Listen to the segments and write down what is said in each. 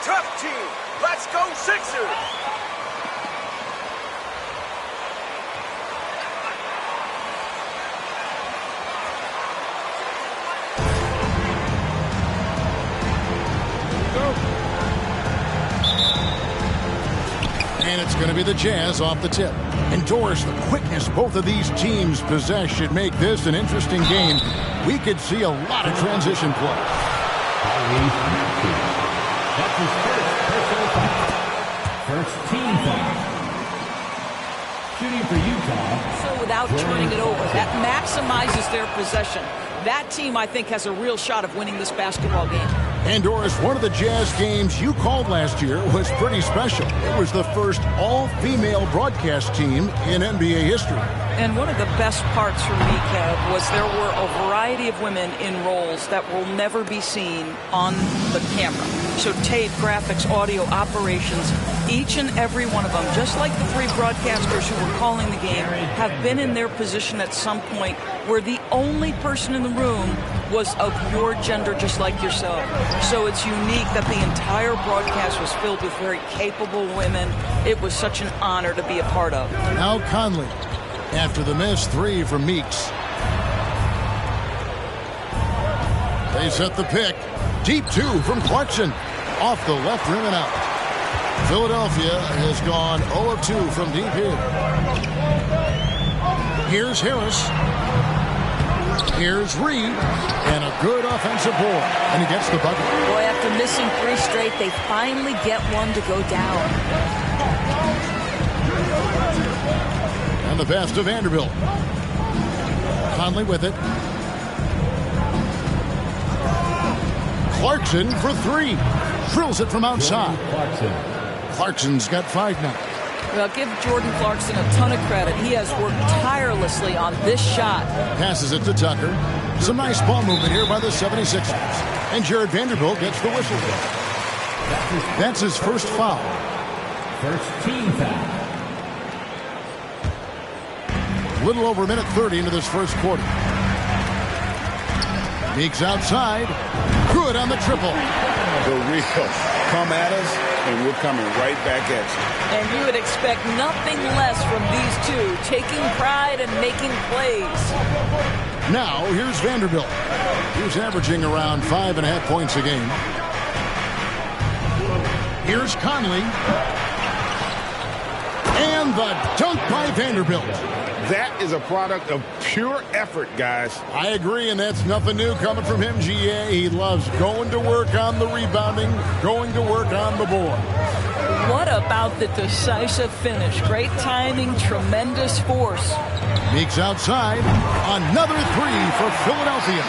Tough team. Let's go Sixers. And it's going to be the Jazz off the tip. And Doris, the quickness both of these teams possess should make this an interesting game. We could see a lot of transition play. That's his first team foul. Shooting for Utah. So without turning it over, that maximizes their possession. That team, I think, has a real shot of winning this basketball game. And Doris, one of the Jazz games you called last year was pretty special. It was the first all-female broadcast team in NBA history. And one of the best parts for me, Kev, was there were a variety of women in roles that will never be seen on the camera. So tape, graphics, audio, operations, each and every one of them, just like the three broadcasters who were calling the game, have been in their position at some point where the only person in the room was of your gender, just like yourself. So it's unique that the entire broadcast was filled with very capable women. It was such an honor to be a part of. Now Conley, after the missed three from Meeks. They set the pick. Deep two from Clarkson. Off the left rim and out. Philadelphia has gone 0 of 2 from deep here. Here's Harris. Here's Reed. And a good offensive board. And he gets the bucket. Boy, after missing 3 straight, they finally get one to go down. And the pass to Vanderbilt. Conley with it. Clarkson for 3. Drills it from outside. Clarkson's got 5 now. Well, give Jordan Clarkson a ton of credit. He has worked tirelessly on this shot. Passes it to Tucker. Some nice ball movement here by the 76ers. And Jared Vanderbilt gets the whistle. That's his first foul. First team foul. Little over a minute 30 into this first quarter. Meeks outside. Good on the triple. The real. Come at us, and we're coming right back at you. And you would expect nothing less from these two, taking pride and making plays. Now, here's Vanderbilt. He's averaging around 5.5 points a game. Here's Conley. And the dunk by Vanderbilt. That is a product of pure effort, guys. I agree, and that's nothing new coming from him, GA. He loves going to work on the rebounding, going to work on the board. What about the decisive finish? Great timing, tremendous force. Meeks outside. Another 3 for Philadelphia.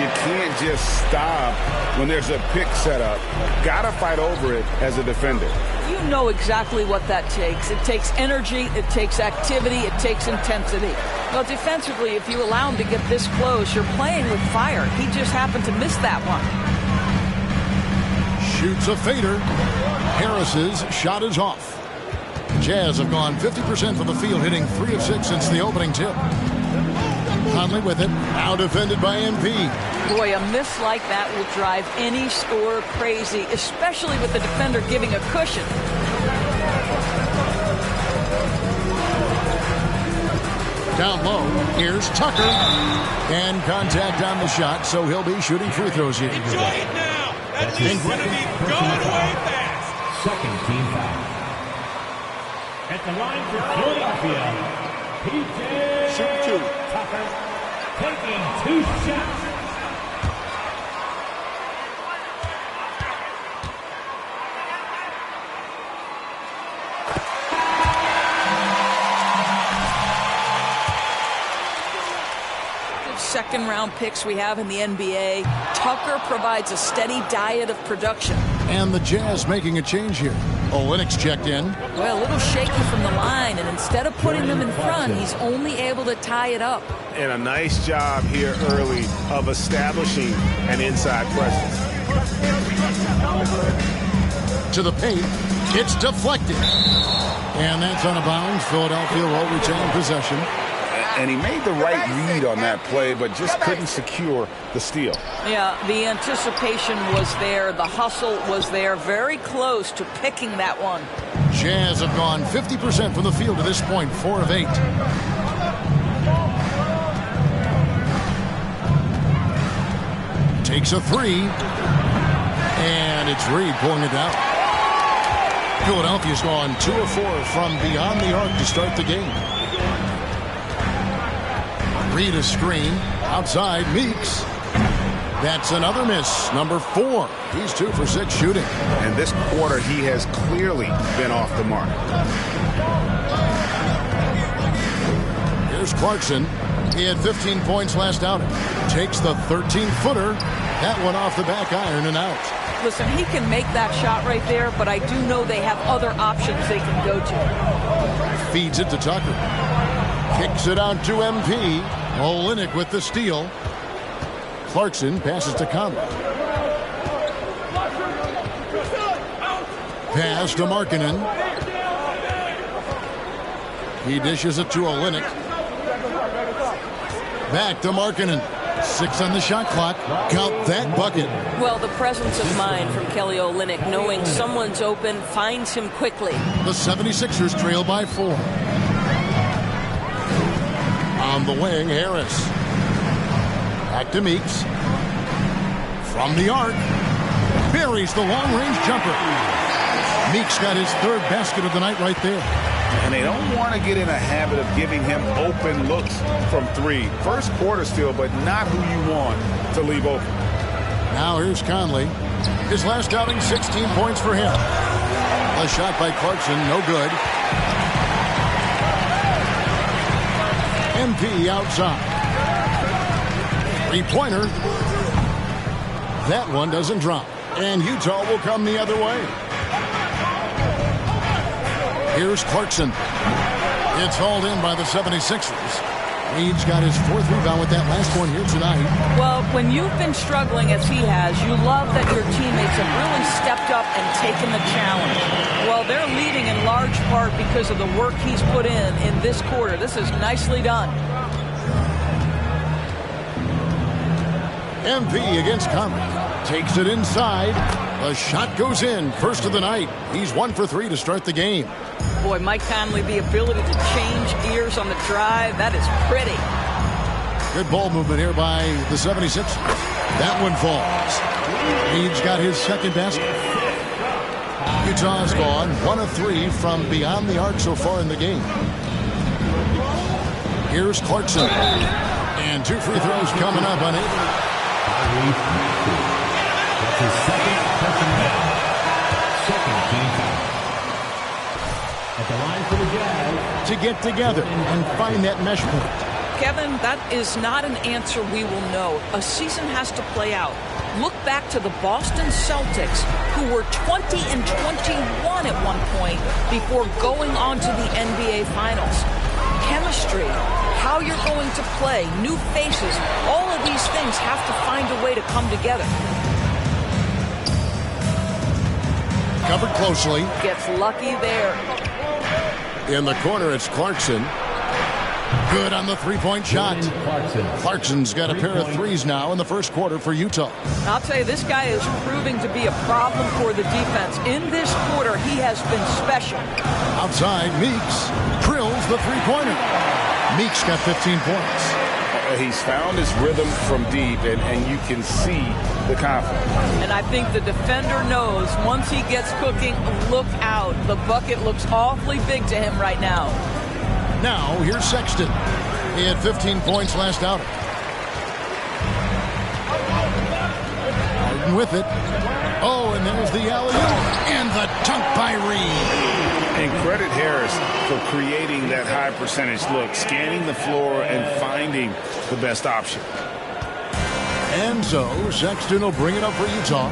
You can't just stop when there's a pick set up. Gotta fight over it as a defender. You know exactly what that takes. It takes energy, it takes activity, it takes intensity. Well, defensively, if you allow him to get this close, you're playing with fire. He just happened to miss that one. Shoots a fader. Harris's shot is off. Jazz have gone 50% from the field, hitting 3 of 6 since the opening tip. Conley with it. Now defended by MP. Boy, a miss like that will drive any scorer crazy, especially with the defender giving a cushion. Down low, here's Tucker. And contact on the shot, so he'll be shooting free throws here. Enjoy it now. That thing's going to be going way fast. Second team foul. At the line for Philadelphia, PJ Shoot 2. Tucker taking 2 shots. Second-round picks we have in the NBA. Tucker provides a steady diet of production. And the Jazz making a change here. Olynyk checked in. Well, a little shaky from the line, and instead of putting them in front, he's only able to tie it up. And a nice job here early of establishing an inside presence. To the paint. It's deflected. And that's out of bounds. Philadelphia will retain possession. And he made the right read on that play, but just couldn't secure the steal. Yeah, the anticipation was there. The hustle was there. Very close to picking that one. Jazz have gone 50% from the field to this point, 4 of 8. Takes a 3. And it's Reed pulling it down. Philadelphia's gone 2 of 4 from beyond the arc to start the game. Reed a screen. Outside, Meeks. That's another miss. Number 4. He's 2 for 6 shooting. And this quarter, he has clearly been off the mark. Here's Clarkson. He had 15 points last outing. Takes the 13-footer. That one off the back iron and out. Listen, he can make that shot right there, but I do know they have other options they can go to. Feeds it to Tucker. Kicks it out to MP. Olynyk with the steal. Clarkson passes to Conley. Pass to Markkanen. He dishes it to Olynyk. Back to Markkanen. 6 on the shot clock. Count that bucket. Well, the presence of mind from Kelly Olynyk, knowing someone's open, finds him quickly. The 76ers trail by 4. On the wing, Harris. Back to Meeks. From the arc. Buries the long-range jumper. Meeks got his 3rd basket of the night right there. And they don't want to get in a habit of giving him open looks from 3. First quarter still, but not who you want to leave open. Now here's Conley. His last outing, 16 points for him. A shot by Clarkson, no good. MP outside. 3-pointer. That one doesn't drop. And Utah will come the other way. Here's Clarkson. It's hauled in by the 76ers. Reed's got his 4th rebound with that last one here tonight. Well, when you've been struggling as he has, you love that your teammates have really stepped up and taken the challenge. Well, they're leading in large part because of the work he's put in this quarter. This is nicely done. MP against Conley. Takes it inside. The shot goes in. First of the night. He's 1 for 3 to start the game. Boy, Mike Conley, the ability to change gears on the drive, that is pretty. Good ball movement here by the 76ers. That one falls. Reed's got his 2nd basket. Utah's gone 1 of 3 from beyond the arc so far in the game. Here's Clarkson. And 2 free throws coming up on 8. That's his 2nd personal. 2nd team foul. At the line for the Jazz. To get together and find that mesh point. Kevin, that is not an answer we will know. A season has to play out. Look back to the Boston Celtics, who were 20 and 21 at one point before going on to the NBA Finals. Chemistry, how you're going to play, new faces, all of these things have to find a way to come together. Covered closely. Gets lucky there. In the corner, it's Clarkson. Good on the 3-point shot. Clarkson's got a pair of 3s now in the first quarter for Utah. I'll tell you, this guy is proving to be a problem for the defense. In this quarter, he has been special. Outside, Meeks drills the 3-pointer. Meeks got 15 points. He's found his rhythm from deep, and you can see the confidence. And I think the defender knows once he gets cooking, look out. The bucket looks awfully big to him right now. Now, here's Sexton. He had 15 points last outing. Harden with it. Oh, and there's the alley-oop. And the dunk by Reed. And credit Harris for creating that high percentage look, scanning the floor and finding the best option. And so Sexton will bring it up for Utah.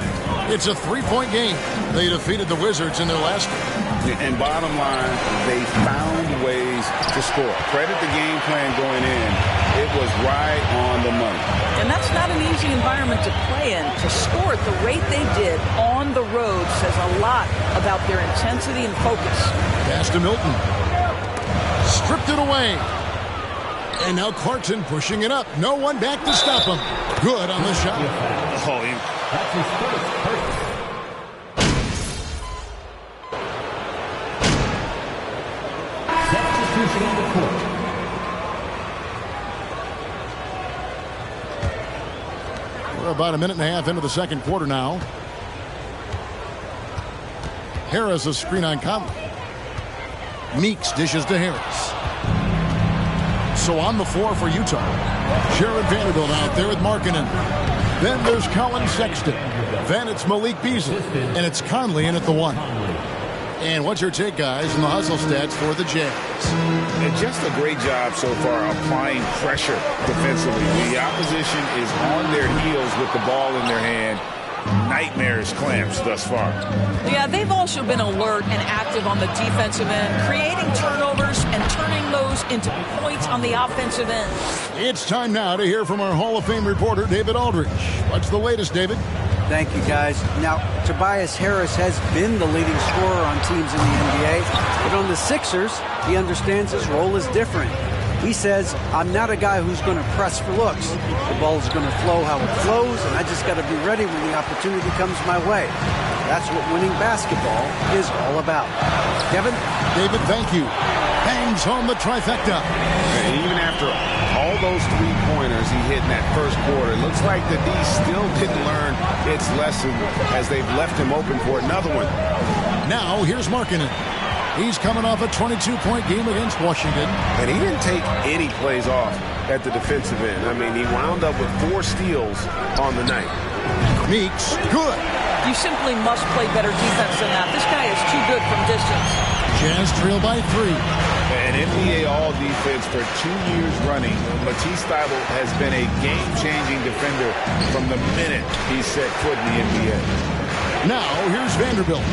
It's a 3-point game. They defeated the Wizards in their last game. And bottom line, they found ways to score. Credit the game plan going in. It was right on the money. And that's not an easy environment to play in. To score at the rate they did on the road says a lot about their intensity and focus. Pass to Milton. Stripped it away. And now Clarkson pushing it up. No one back to stop him. Good on the shot. Oh, That's his first personal. Substitution on the court. We're about a minute and a half into the second quarter now. Harris a screen on Conley. Meeks dishes to Harris. So on the floor for Utah. Jared Vanderbilt out there with Markkanen. Then there's Colin Sexton. Then it's Malik Beasley. And it's Conley in at the 1. And what's your take, guys, on the hustle stats for the Jazz? And just a great job so far applying pressure defensively. The opposition is on their heels with the ball in their hand. Nightmares clamps thus far. Yeah, they've also been alert and active on the defensive end, creating turnovers and turning those into points on the offensive end. It's time now to hear from our Hall of Fame reporter, David Aldridge. What's the latest, David? Thank you, guys. Now, Tobias Harris has been the leading scorer on teams in the NBA, but on the Sixers, he understands his role is different. He says, I'm not a guy who's going to press for looks. The ball's going to flow how it flows, and I just got to be ready when the opportunity comes my way. That's what winning basketball is all about. Kevin? David, thank you. Bangs home the trifecta. And even after all those three-pointers he hit in that first quarter, it looks like the D still didn't learn its lesson as they've left him open for another one. Now, here's Markkanen. He's coming off a 22-point game against Washington. And he didn't take any plays off at the defensive end. I mean, he wound up with 4 steals on the night. Meeks, good. You simply must play better defense than that. This guy is too good from distance. Jazz trail by 3. An NBA All-Defense for 2 years running. Matisse Thybulle has been a game-changing defender from the minute he set foot in the NBA. Now, here's Vanderbilt.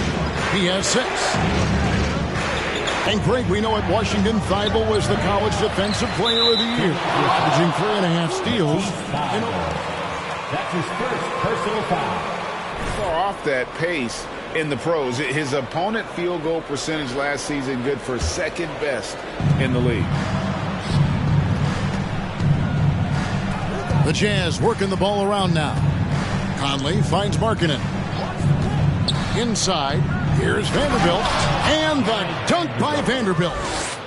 He has 6. And Greg, we know at Washington, Thybulle was the college defensive player of the year, averaging 3.5 steals. That's his first personal foul. Far off that pace in the pros. His opponent field goal percentage last season good for second best in the league. The Jazz working the ball around now. Conley finds Markkanen. Inside, here's Vanderbilt. And the dunk by Vanderbilt.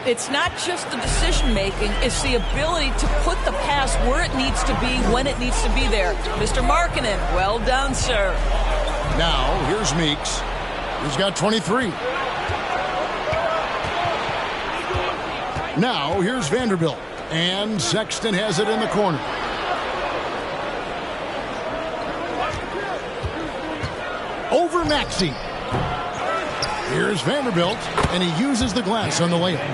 It's not just the decision-making, it's the ability to put the pass where it needs to be, when it needs to be there. Mr. Markkanen, well done, sir. Now, here's Meeks. He's got 23. Now, here's Vanderbilt. And Sexton has it in the corner. Over Maxey. Here's Vanderbilt, and he uses the glass on the layup.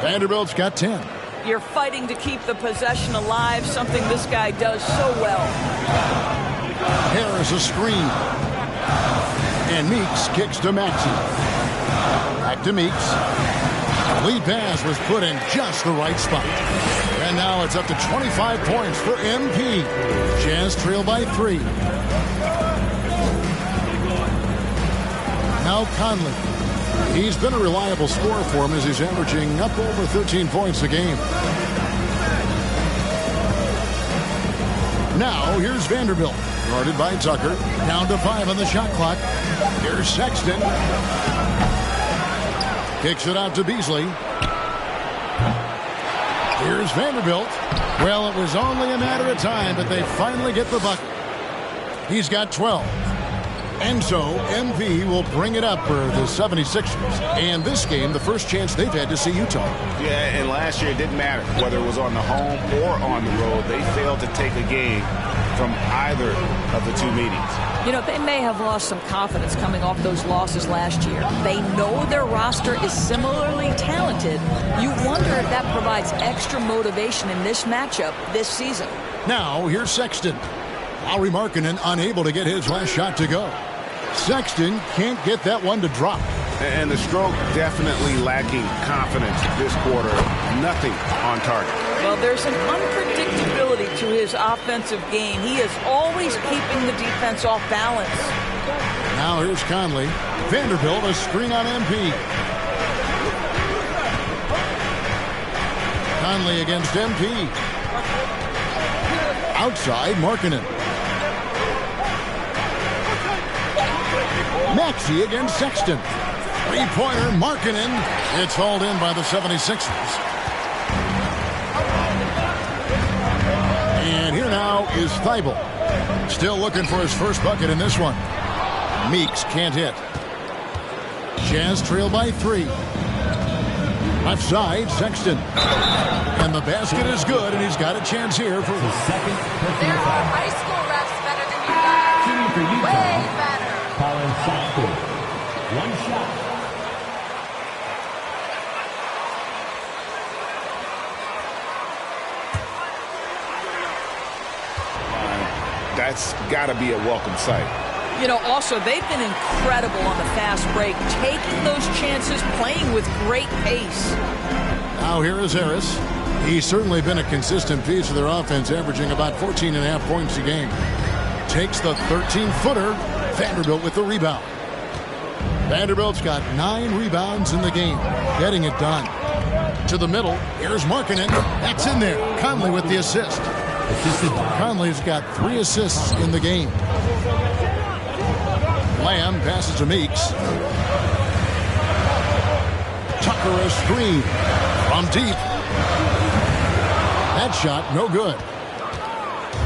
Vanderbilt's got 10. You're fighting to keep the possession alive, something this guy does so well. Harris a screen. And Meeks kicks to Maxey. Back to Meeks. Lead pass was put in just the right spot. And now it's up to 25 points for MP. Jazz trail by 3. Now Conley. He's been a reliable scorer for him as he's averaging up over 13 points a game. Now here's Vanderbilt. Guarded by Tucker. Down to 5 on the shot clock. Here's Sexton. Kicks it out to Beasley. Here's Vanderbilt. Well, it was only a matter of time, but they finally get the bucket. He's got 12. And so, MP will bring it up for the 76ers. And this game, the first chance they've had to see Utah. Yeah, and last year it didn't matter whether it was on the home or on the road. They failed to take a game from either of the 2 meetings. You know, they may have lost some confidence coming off those losses last year. They know their roster is similarly talented. You wonder if that provides extra motivation in this matchup this season. Now, here's Sexton. Lauri Markkanen unable to get his last shot to go. Sexton can't get that one to drop. And the stroke definitely lacking confidence this quarter. Nothing on target. Well, there's an unpredictability to his offensive game. He is always keeping the defense off balance. Now here's Conley. Vanderbilt a screen on MP. Conley against MP. Outside, Markkanen. Maxey against Sexton. Three-pointer, Markkanen. It's hauled in by the 76ers. And here now is Thibault. Still looking for his first bucket in this one. Meeks can't hit. Jazz trail by 3. Left side, Sexton. And the basket is good, and he's got a chance here for The second personal There are foul. high school refs better than you guys. Shooting for Utah. Way better. Colin Sexton. One shot. That's got to be a welcome sight. You know, also, they've been incredible on the fast break, taking those chances, playing with great pace. Now here is Harris. He's certainly been a consistent piece of their offense, averaging about 14.5 points a game. Takes the 13-footer. Vanderbilt with the rebound. Vanderbilt's got 9 rebounds in the game, getting it done. To the middle, here's Markkanen. That's in there. Conley with the assist. Conley's got 3 assists in the game. Lamb passes to Meeks. Tucker a screen from deep. That shot no good.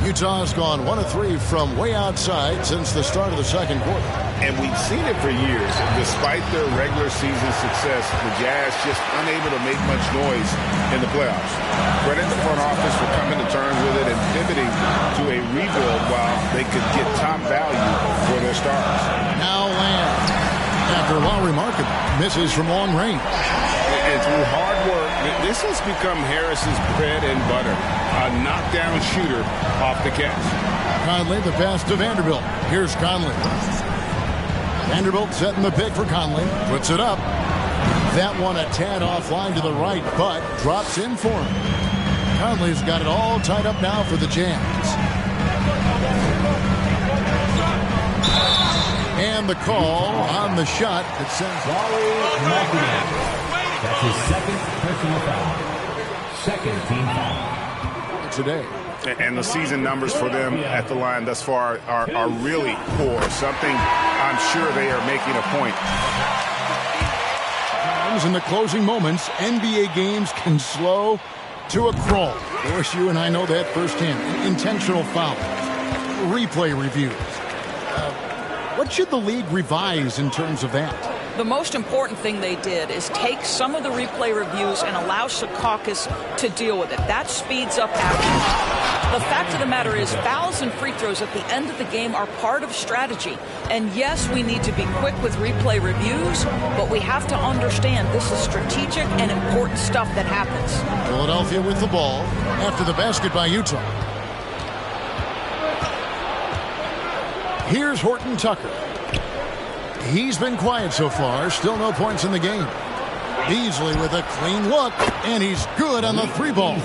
Utah's gone 1 of 3 from way outside since the start of the second quarter. And we've seen it for years. Despite their regular season success, the Jazz just unable to make much noise in the playoffs. Credit the front office for coming to terms with it and pivoting to a rebuild while they could get top value for their stars. Now Lamb, after Lowry Markkanen misses from long range. And through hard work, this has become Harris's bread and butter. A knockdown shooter off the catch. Conley, the pass to Vanderbilt. Here's Conley. Vanderbilt setting the pick for Conley. Puts it up. That one a tad offline to the right, but drops in for him. Conley's got it all tied up now for the Jazz. And the call on the shot that sends Markkanen. That's his second personal foul. Second team foul. today. And the season numbers for them at the line thus far are really poor. Something I'm sure they are making a point. In the closing moments, NBA games can slow to a crawl. Of course, you and I know that firsthand. Intentional foul, replay reviews. What should the league revise in terms of that? The most important thing they did is take some of the replay reviews and allow Secaucus to deal with it. That speeds up action. The fact of the matter is fouls and free throws at the end of the game are part of strategy. And yes, we need to be quick with replay reviews, but we have to understand this is strategic and important stuff that happens. Philadelphia with the ball after the basket by Utah. Here's Horton Tucker. He's been quiet so far. Still no points in the game. Beasley with a clean look, and he's good on the three ball.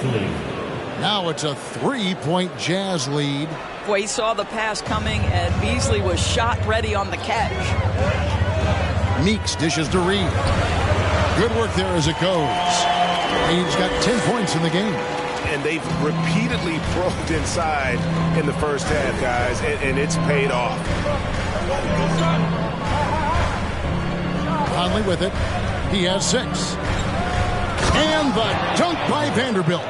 Now it's a 3-point Jazz lead. Boy, he saw the pass coming, and Beasley was shot ready on the catch. Meeks dishes to Reed. Good work there as it goes. Reed's got 10 points in the game. And they've repeatedly probed inside in the first half, guys, and it's paid off. Conley with it. He has 6. And the dunk by Vanderbilt.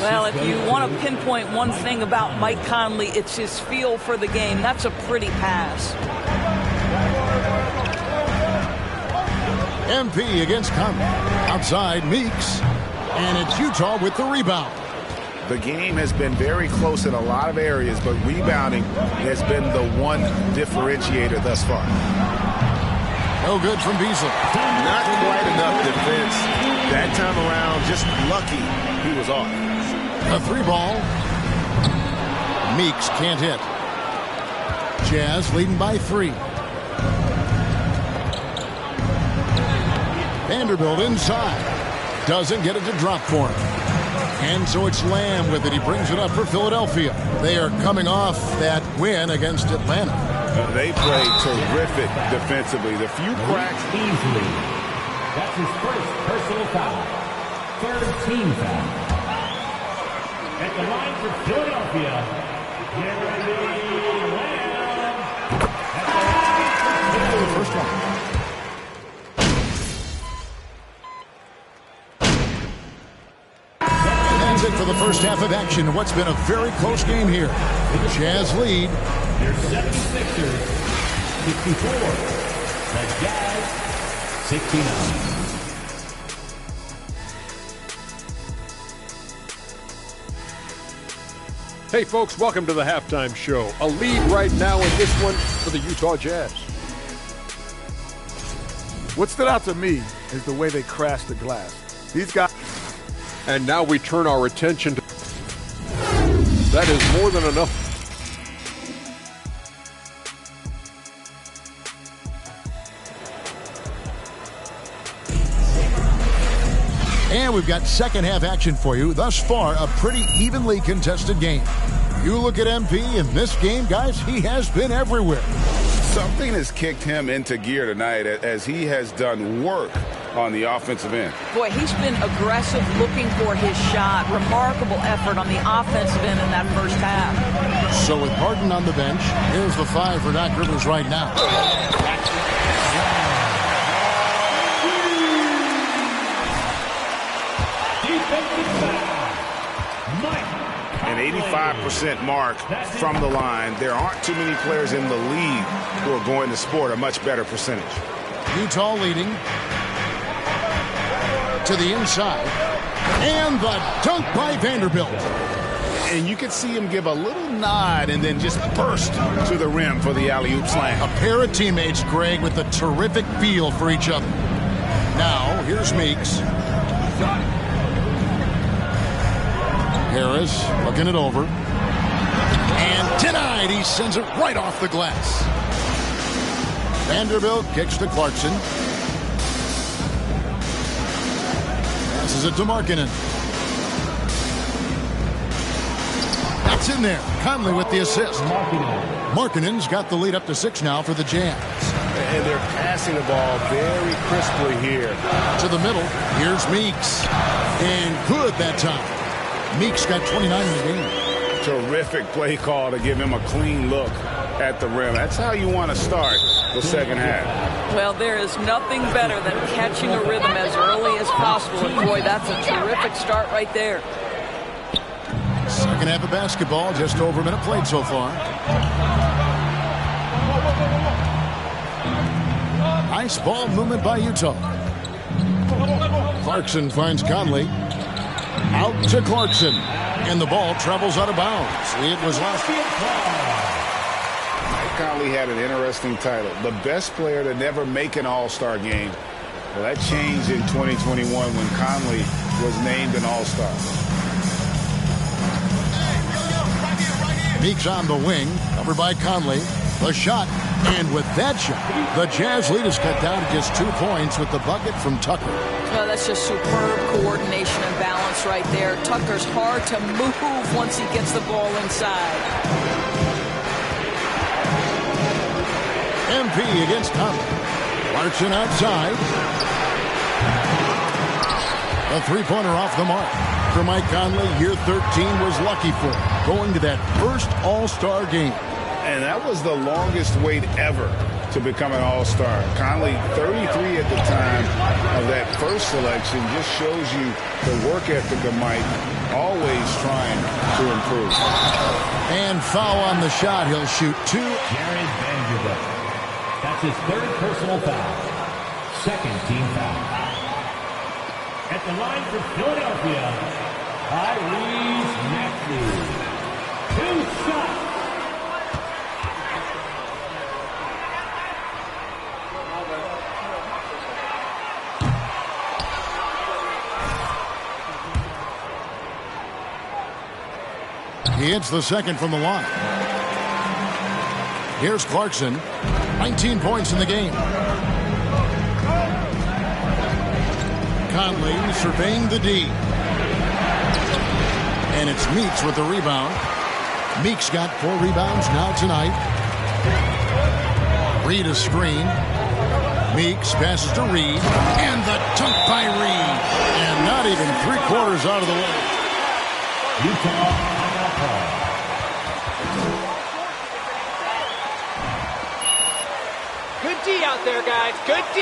Well, if you want to pinpoint one thing about Mike Conley, it's his feel for the game. That's a pretty pass. MP against Conley. Outside, Meeks. And it's Utah with the rebound. The game has been very close in a lot of areas, but rebounding has been the one differentiator thus far. No good from Beasley. Not quite enough defense that time around. Just lucky he was off. A 3-ball. Meeks can't hit. Jazz leading by 3. Vanderbilt inside. Doesn't get it to drop for him. And so it's Lamb with it. He brings it up for Philadelphia. They are coming off that win against Atlanta. They played terrific defensively. The few cracks. Beasley. That's his first personal foul. Third team foul. At the line for Philadelphia, The first one. That's it for the first half of action. What's been a very close game here. The Jazz lead. Their 76ers, 64. The Jazz, 69. Hey folks, welcome to the halftime show. A lead right now in this one for the Utah Jazz. What stood out to me is the way they crashed the glass. These guys. And now we turn our attention to... That is more than enough. And we've got second half action for you. Thus far, a pretty evenly contested game. You look at MP in this game, guys, he has been everywhere. Something has kicked him into gear tonight as he has done work on the offensive end. Boy, he's been aggressive looking for his shot. Remarkable effort on the offensive end in that first half. So with Harden on the bench, here's the 5 for Doc Rivers right now. An 85% mark from the line. There aren't too many players in the league who are going to sport a much better percentage. Utah leading to the inside. And the dunk by Vanderbilt. And you could see him give a little nod and then just burst to the rim for the alley-oop slam. A pair of teammates, Greg, with a terrific feel for each other. Now, here's Meeks. Harris looking it over. And denied. He sends it right off the glass. Vanderbilt kicks to Clarkson. Passes it to Markkanen. That's in there. Conley with the assist. Markkanen's got the lead up to 6 now for the Jazz. And they're passing the ball very crisply here. To the middle. Here's Meeks. And good that time. Meeks got 29 in the game. Terrific play call to give him a clean look at the rim. That's how you want to start the second half. Well, there is nothing better than catching a rhythm as early as possible. And boy, that's a terrific start right there. Second half of basketball, just over a minute played so far. Nice ball movement by Utah. Clarkson finds Conley. Out to Clarkson. And the ball travels out of bounds. It was last. Mike Conley had an interesting title. The best player to never make an All-Star game. Well, that changed in 2021 when Conley was named an All-Star. Meeks on the wing. Covered by Conley. The shot. And with that shot, the Jazz lead is cut down to just 2 points with the bucket from Tucker. Well, that's just superb coordination and balance right there. Tucker's hard to move once he gets the ball inside. MP against Conley. Clarkson outside. A three-pointer off the mark. For Mike Conley, year 13 was lucky for him, going to that first All-Star game. And that was the longest wait ever to become an All-Star. Conley, 33 at the time of that first selection, just shows you the work ethic of Mike, always trying to improve. And foul on the shot. He'll shoot 2. Jared Vanderbilt. That's his 3rd personal foul. 2nd team foul. At the line for Philadelphia, Tyrese Maxey. 2 shots. He hits the second from the line. Here's Clarkson. 19 points in the game. Conley surveying the D. And it's Meeks with the rebound. Meeks got 4 rebounds now tonight. Reed a screen. Meeks passes to Reed. And the dunk by Reed. And not even 3/4 out of the way. Utah timeout call. Good D out there, guys. Good D.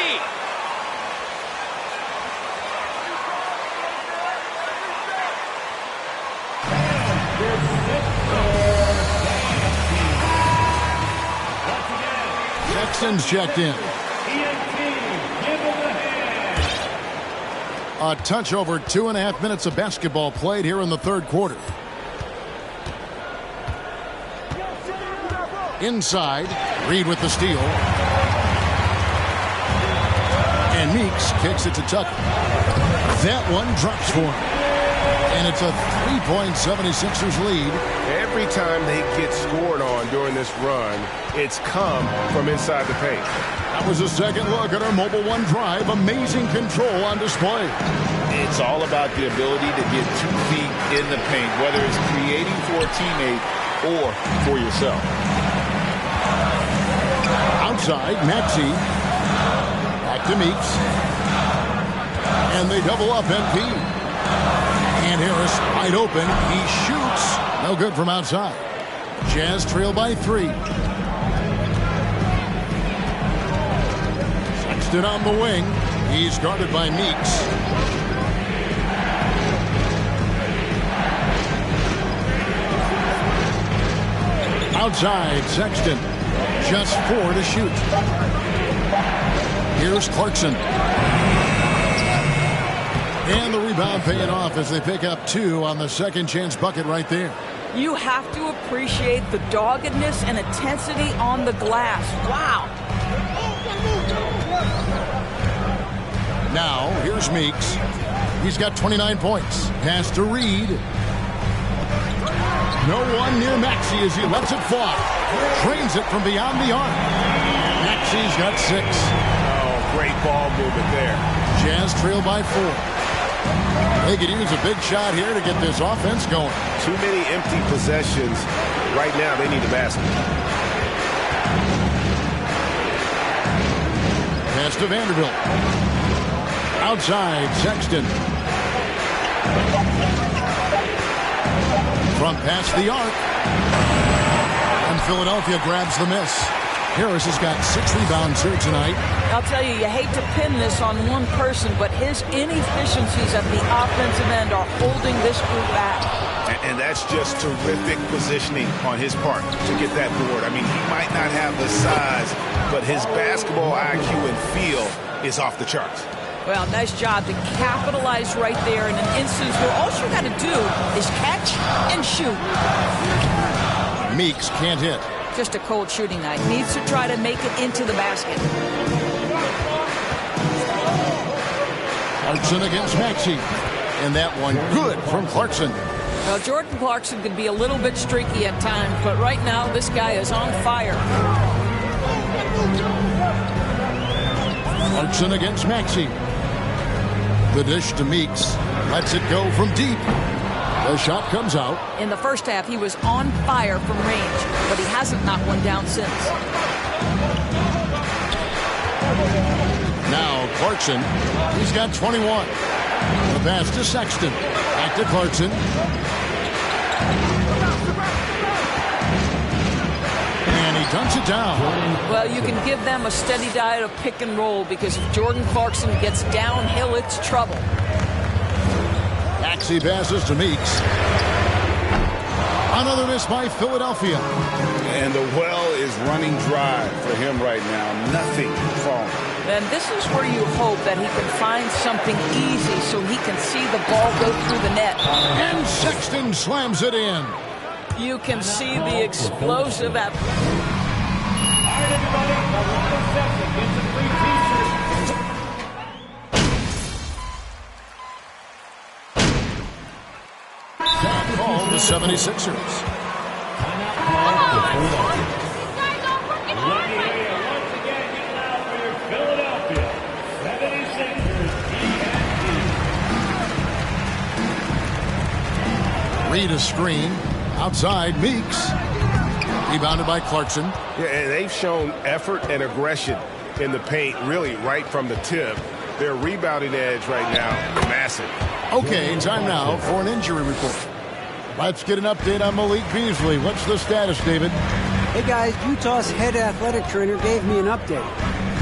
Sexton's checked in. A touch over 2.5 minutes of basketball played here in the third quarter. Inside, Reed with the steal. And Meeks kicks it to Tucker. That one drops for him. And it's a 3-point 76ers lead. Every time they get scored on during this run, it's come from inside the paint. That was a second look at our Mobile One drive. Amazing control on display. It's all about the ability to get 2 feet in the paint, whether it's creating for a teammate or for yourself. Outside, Maxey. Back to Meeks. And they double up MP. And Harris wide open. He shoots. No good from outside. Jazz trail by 3. Sexton on the wing. He's guarded by Meeks. Outside, Sexton. Just 4 to shoot. Here's Clarkson. And the rebound paying off as they pick up 2 on the second chance bucket right there. You have to appreciate the doggedness and intensity on the glass. Wow. Now, here's Meeks. He's got 29 points. Pass to Reed. No one near Maxey as he lets it fly. Trains it from beyond the arc. Maxey's got 6. Oh, great ball movement there. Jazz trail by 4. They could use a big shot here to get this offense going. Too many empty possessions. Right now, they need a basket. Pass to Vanderbilt. Outside, Sexton. Front past the arc. And Philadelphia grabs the miss. Harris has got 6 rebounds here tonight. I'll tell you, you hate to pin this on one person, but his inefficiencies at the offensive end are holding this group back. And that's just terrific positioning on his part to get that board. I mean, he might not have the size, but his basketball IQ and feel is off the charts. Well, nice job to capitalize right there in an instance where all you got to do is catch and shoot. Meeks can't hit. Just a cold shooting night. Needs to try to make it into the basket. Clarkson against Maxey. And that one good from Clarkson. Well, Jordan Clarkson could be a little bit streaky at times, but right now this guy is on fire. Clarkson against Maxey. The dish to Meeks. Lets it go from deep. The shot comes out. In the first half, he was on fire from range, but he hasn't knocked one down since. Now Clarkson. He's got 21. The pass to Sexton. Back to Clarkson. And he dunks it down. Well, you can give them a steady diet of pick and roll because if Jordan Clarkson gets downhill, it's trouble. Maxey passes to Meeks. Another miss by Philadelphia. And the well is running dry for him right now. Nothing falling. And this is where you hope that he can find something easy so he can see the ball go through the net. And Sexton slams it in. You can see the explosive at... Call the 76ers. Reed a screen. Outside, Meeks. Rebounded by Clarkson. Yeah, and they've shown effort and aggression in the paint, really right from the tip. Their rebounding edge right now, massive. Okay, time now for an injury report. Let's get an update on Malik Beasley. What's the status, David? Hey guys, Utah's head athletic trainer gave me an update.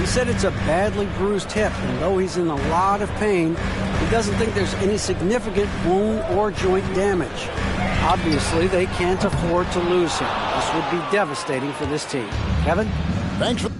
He said it's a badly bruised hip, and though he's in a lot of pain, he doesn't think there's any significant wound or joint damage. Obviously, they can't afford to lose him. This would be devastating for this team. Kevin? Thanks for...